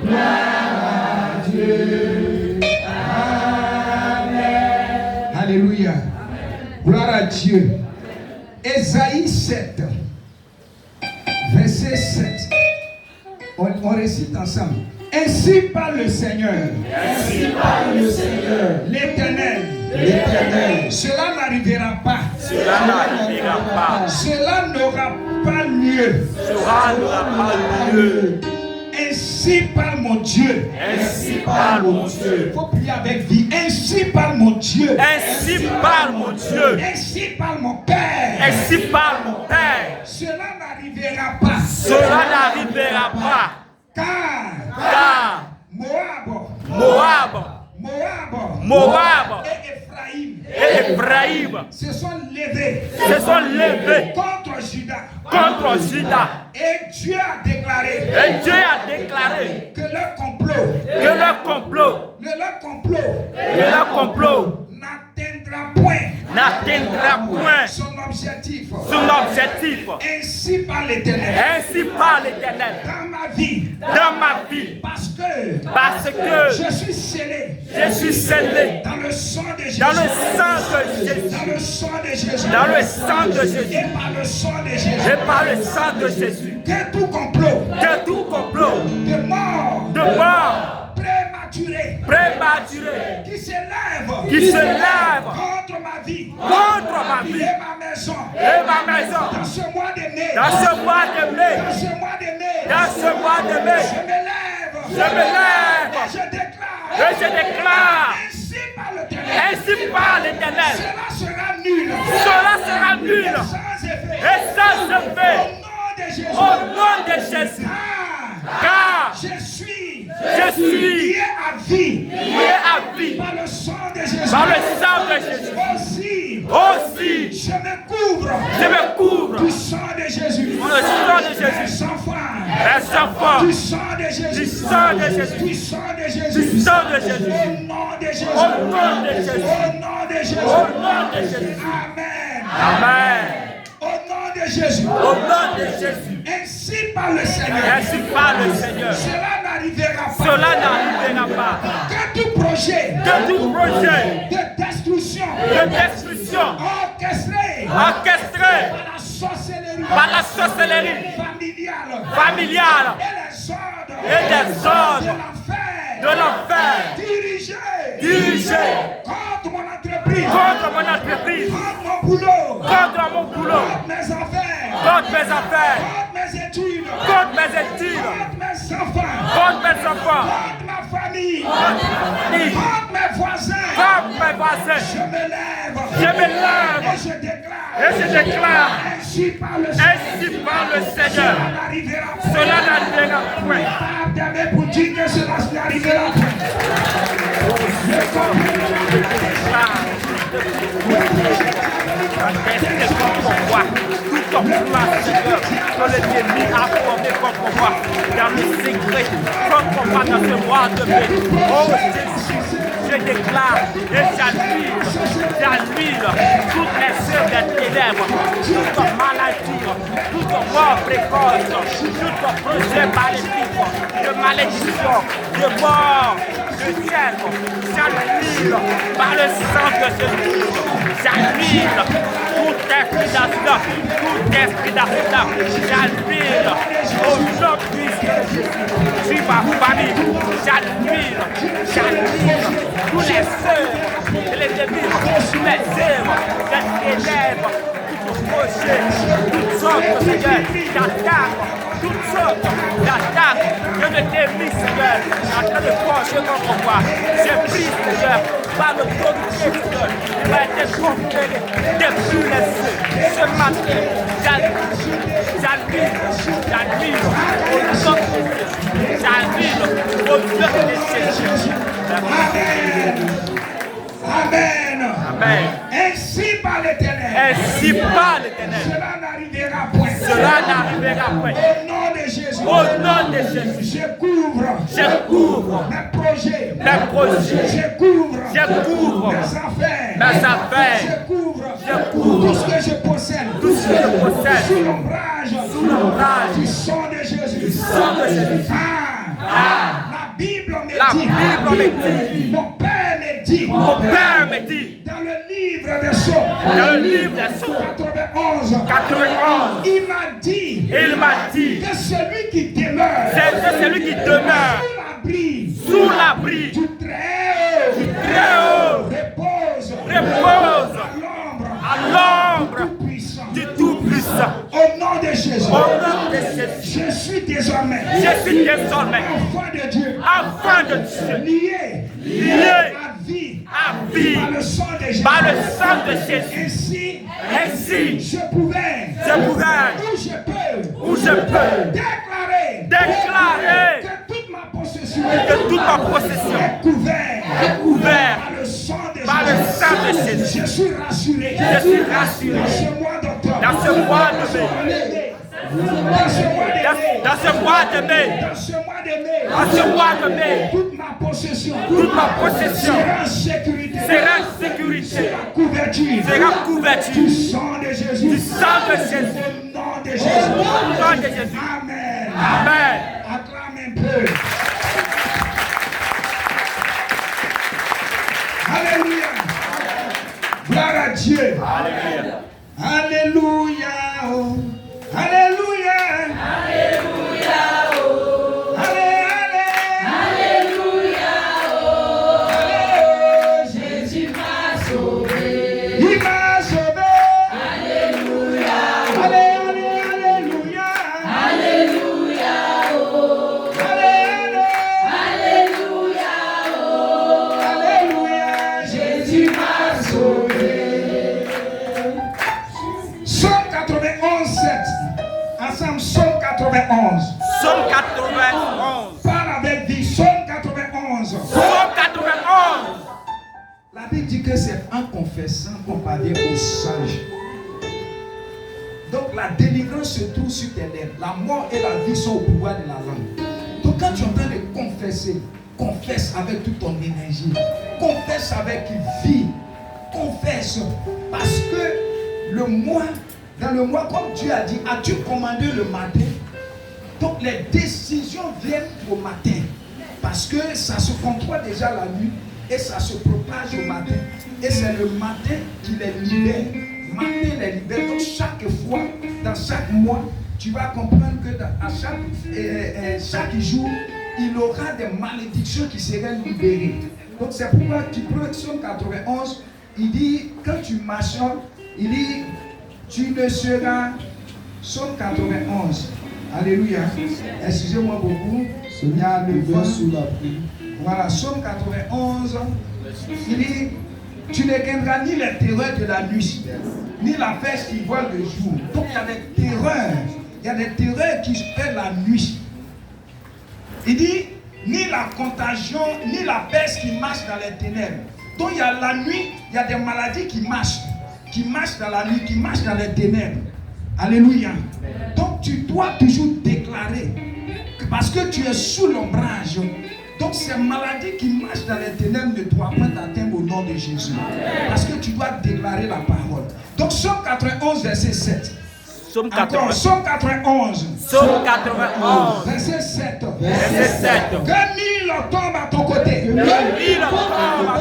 Gloire à Dieu. Amen. Alléluia. Gloire à Dieu. Ésaïe 7, verset 7. On récite ensemble. Ainsi parle le Seigneur. Ainsi parle le Seigneur. L'Éternel. L'Éternel. Cela n'arrivera pas. Cela n'arrivera pas. Cela n'aura pas lieu. Cela n'aura pas lieu. Ainsi parle mon Dieu. Ainsi parle mon Dieu. Il faut prier avec vie. Ainsi parle mon Dieu. Ainsi parle mon Dieu. Ainsi parle mon Père. Ainsi parle mon Père. Cela n'arrivera pas. Cela n'arrivera pas. Car Moab et Ephraïm se sont levés contre Juda. Et Dieu a déclaré que leur complot n'atteindra point son objectif. Ainsi par l'Éternel. Dans ma vie. Parce que je suis scellé dans le sang de Jésus. Et par le sang de Jésus. Que tout complot de mort prématuré qui s'élève contre ma vie et ma maison dans ce mois de mai, je me lève et je déclare ainsi par l'Éternel, cela sera nul et sans effet au nom de Jésus. Car je suis lié à vie par le sang de Jésus. Aussi, je me couvre du sang de Jésus. Sans foi. Du sang de Jésus. Au nom de Jésus. Amen. Au nom de Jésus. Ainsi parle le Seigneur. Cela n'arrivera pas. Que tout projet de destruction orchestré par la sorcellerie familiale et les ordres de l'enfer dirigé contre mon entreprise, contre mon boulot, contre mes affaires, contre mes études, contre mes enfants, contre ma famille, contre mes voisins. Je me lève et je déclare ainsi par le Seigneur. Cela n'arrivera point. Pour dire que cela n'arrivera point. Tout comme toi, Seigneur, que l'ennemi a formé contre moi dans le secret, contre moi dans ce mois de mai. Oh Jésus, je déclare et j'annule toutes les œuvres des ténèbres, toute maladie, toute mort précoce, tout projet maléfique, de malédiction, de mort, de ciel. J'annule par le sang de Jésus. J'annule tout esprit d'accident, j'annule au nom puissant de Jésus. Sur ma famille, j'annule tous les œuvres et les démons, tous les œuvres des ténèbres, tout projet, toutes sortes, Seigneur, d'attaques, toutes sortes d'attaques que le démon, Seigneur, en train de pencher contre moi. J'ai pris, Seigneur, par l'autorité, Seigneur, il m'a été conféré depuis les cieux. Ce matin, j'annule au nom de Jésus. J'annule au nom de Jésus. Amen. Ainsi par l'Éternel. Cela n'arrivera point. Au nom de Jésus. Je couvre mes projets. Je couvre mes affaires. Je couvre tout ce que je possède. Sous l'ombrage du sang de Jésus. Bible me La dit. Bible me dit. Mon Père me dit. Mon Père me dit. Dans le livre des Psaumes. Dans le livre des Psaumes. 91. 91. Il m'a dit. Il m'a dit. Que celui qui demeure. C'est celui qui demeure. Sous l'abri. Du Très-Haut. Très haut. Repose. À l'ombre. Du Tout-Puissant. Au nom de Jésus. Au nom de Jésus. Je suis désormais. Enfant de Dieu. Enfant de Dieu. Lié. À vie. Par le sang de Jésus. Par le sang de Jésus. Ainsi. Je pouvais. Où je peux. Déclarer. Que toute ma possession. Est couverte. Par le sang de Jésus. Je suis rassuré. Dans ce mois d'octobre. Dans ce mois de mai. Toute ma possession. Sera en sécurité. Sera couverture. Du sang de Jésus. Au nom de Jésus. Amen. Amen. Acclame un peu. Alléluia. Gloire à Dieu. Alléluia. Alléluia. Oh. Alléluia. Alléluia. Oh. Alléluia. Oh. Jésus m'a sauvé. Il m'a sauvé. Alléluia. Alléluia. Alléluia. Oh. Alléluia. Oh. Alléluia. Jésus m'a sauvé. Psaume 91, 7. Ensemble, Psaume 91. Psaume 91. Parle avec vie. Psaume 91. Psaume 91. La Bible dit que c'est en confessant qu'on parvient aux sages. Donc la délivrance se trouve sur tes lèvres. La mort et la vie sont au pouvoir de la langue. Donc quand tu es en train de confesser, confesse avec toute ton énergie. Confesse avec vie. Confesse. Parce que dans le mois, comme Dieu a dit, as-tu commandé le matin? Donc les décisions viennent au matin. Parce que ça se contrôle déjà la nuit et ça se propage au matin. Et c'est le matin qui les libère. Matin les libère. Donc chaque fois, dans chaque mois, tu vas comprendre que à chaque jour, il aura des malédictions qui seront libérées. Donc c'est pourquoi tu prends Psaume 91, il dit, quand tu marches, il dit, tu ne seras, Psaume 91, alléluia, excusez-moi beaucoup, il y a le vent sous la pluie. Voilà, Psaume 91, il dit, tu ne craindras ni les terreurs de la nuit, ni la peste qui vole le jour. Donc il y a des terreurs qui se font la nuit. Il dit, ni la contagion, ni la peste qui marche dans les ténèbres. Donc il y a la nuit, il y a des maladies qui marchent dans la nuit, qui marchent dans les ténèbres. Alléluia. Donc tu dois toujours déclarer, parce que tu es sous l'ombrage. Donc ces maladies qui marchent dans les ténèbres ne doivent pas t'atteindre au nom de Jésus. Parce que tu dois déclarer la parole. Donc Psaume 91, verset 7. Psaume 91. Psaume 91. Psaume 91. Verset 7. Verset 7. Que 1000 tombent à ton côté. Que 1000 tombent à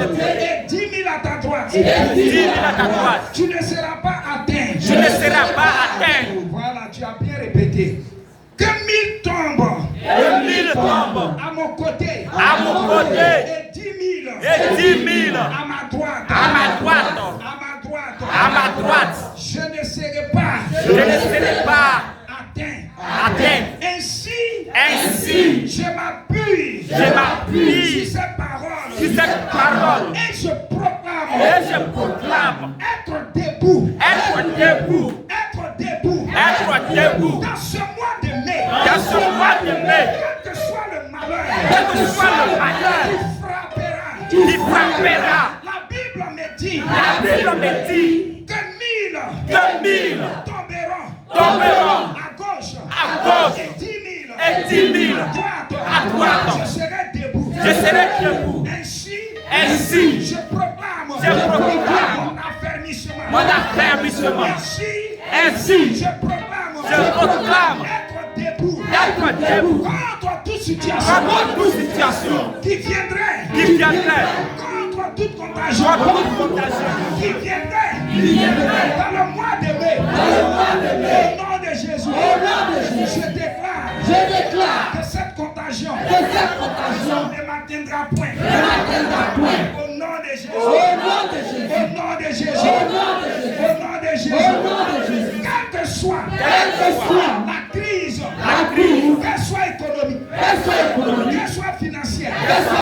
ton côté. Et 10 000 à ta droite. Et 10 000 à ta droite. Tu ne seras pas atteint. Tu ne seras pas atteint. Voilà, tu as bien répété. Que 1000 tombent. Que 1000 tombent à mon côté. À mon côté. Et 10 000. Et 10 000 à ma droite. À ma droite. À ma droite. À ma droite. Je ne serai pas. Je ne serai pas atteint. Ainsi, je m'appuie sur cette parole. Et je proclame. Être debout. Dans ce mois de mai. Quel que soit le malheur. Qui frappera. La Bible me dit. Que 1000 tomberont à gauche. Et 10 000 à droite. Je serai debout. Ainsi, je proclame mon affermissement. Ainsi, je proclame debout Garde-toi debout. contre toute situation Contre toute situation qui viendrait qui viendrait contre toute contagion contre toute contagion qui viendrait dans le mois de mai. Au nom de Jésus, je déclare que cette contagion ne m'atteindra point. Au nom de Jésus. Au nom de Jésus. Au nom de Jésus. Quelle que soit la crise, qu'elle soit économique, qu'elle soit financière,